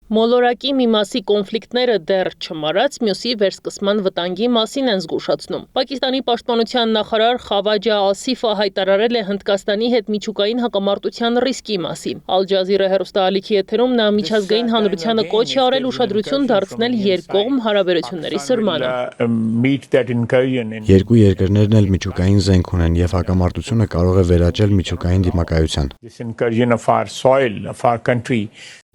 Մոլորակի մի մասի կոնֆլիկտները դեռ չմարած, մյուսի վերսկսման վտանգի մասին են զգուշացնում։ Պակիստանի պաշտպանության նախարար Խավաջա Ասիֆը հայտարարել է Հնդկաստանի հետ միջուկային հակամարտության ռիսկի մասին։ Ալ Ջազիրա հեռուստաալիքի եթերում նա միջազգային հանրությանը կոչ է արել ուշադրություն դարձնել երկկողմ հարաբերությունների սրմանը։ Երկու երկրներն էլ միջուկային զենք ունեն եւ հակամարտությունը կարող է վերաճել միջուկային դիմակայության։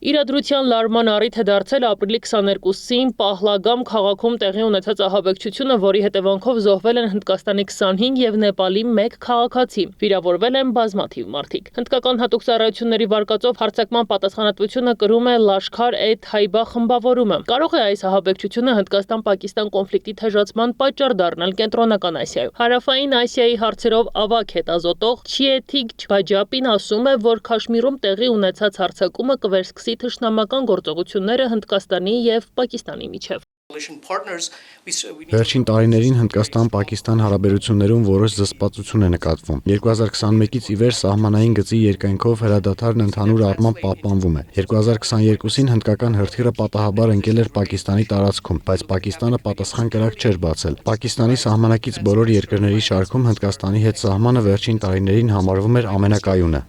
Իրադրության լարման առիթ է դարձել ապրիլի 22-ին Պահլագամ քաղաքում տեղի ունեցած ահաբեկչությունը, որի հետևանքով զոհվել են Հնդկաստանի 25 եւ Նեպալի 1 քաղաքացի։ Վիրավորվել են բազմաթիվ մարդիկ։ Հնդկական հատուկ ծառայությունների վարկածով հարձակման պատասխանատվությունը կրում է Լաշքար-e-Թայբա խմբավորումը։ Կարող է այս ահաբեկչությունը Հնդկաստան-Պակիստան կոնֆլիկտի թեժացման պատճառ դառնալ Կենտրոնական Ասիայում։ Հարավային Ասիայի հարցերով ավագ հետազոտող Չիեթիգ Բաջապին ասում է, որ Քաշմիրում տեղի ունեցած հարձակումը կվերսկսի թշնամական գործողությունները Հնդկաստանի եւ Պակիստանի միջև։ Վերջին տարիներին Հնդկաստան-Պակիստան հարաբերություններում որոշ զսպվածություն է նկատվում։ 2021-ից ի վեր սահմանային գծի երկայնքով հրադադարն ընդհանուր առմամբ պահպանվում է։ 2022-ին հնդկական հրթիռը պատահաբար ընկել էր Պակիստանի տարածքում, բայց Պակիստանը պատասխան կրակ չէր բացել։ Պակիստանի սահմանակից բոլոր երկրների շարքում Հնդկաստանի հետ սահմանը վերջին տարիներին համարվում էր ամենակայունը։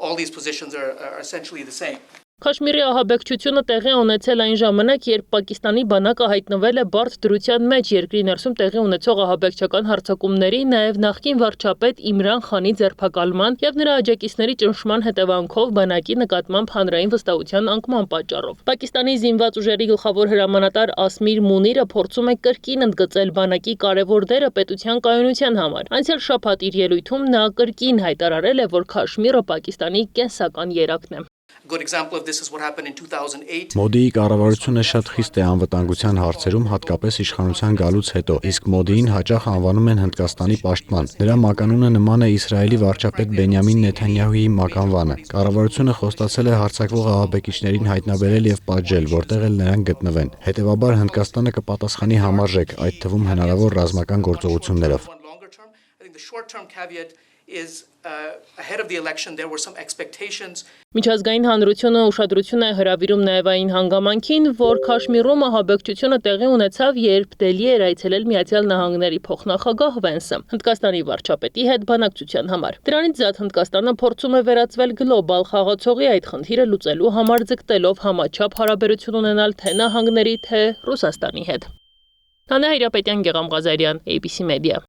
Քաշմիրի ահաբեկչությունը տեղի ունեցել այն ժամանակ, երբ Պակիստանի բանակը հայտնվել է բարդ դրության մեջ երկրի ներսում տեղի ունեցող ահաբեկչական հարձակումների, նաև նախկին վարչապետ Իմրան Խանի ձերբակալման եւ նրա աջակիցների ճնշման հետևանքով բանակի նկատմամբ հանրային վստահության անկման պատճառով։ Պակիստանի զինված ուժերի գլխավոր հրամանատար Ասմիր Մունիրը փորձում է կրկին ընդգծել բանակի կարևոր դերը պետության կայունության համար։ Անցյալ շաբաթ իր ելույթում նա կրկին հայտարարել է, որ Քաշմիրը Պակիստանի կենսական երակն է։ Մոդիի կառավարությունը շատ խիստ է անվտանգության հարցերում, հատկապես իշխանության գալուց հետո, իսկ Մոդիին հաճախ անվանում են Հնդկաստանի պաշտպան։ Նրա մականունը նման է Իսրայելի վարչապետ Բենյամին Նեթանյահուի մականվանը։ Կառավարությունը խոստացել է հարձակվող ահաբեկիչներին հայտնաբերել եւ պատժել, որտեղ էլ նրանք գտնվեն։ Հետևաբար Հնդկաստանը կպատասխանի համարժեք, այդ թվում հնարավոր ռազմական գործողություններով։ Միջազգային հանրությունը ուշադրություն է հրավիրում նաև այն հանգամանքին, որ Քաշմիրում ահաբեկչությունը տեղի ունեցավ, երբ Դելհի էր այցելել Միացյալ Նահանգների փոխնախագահ Վենսը Հնդկաստանի վարչապետի հետ բանակցության համար։ Դրանից զատ Հնդկաստանը փորձում է վերածվել գլոբալ խաղացողի, այդ խնդիրը լուծելու համար ձգտելով համաչափ հարաբերություն ունենալ թե նահանգների, թե Ռուսաստանի հետ։ Տանե Հայրապետյան, Գեղամ Ղազարյան, ABC Media։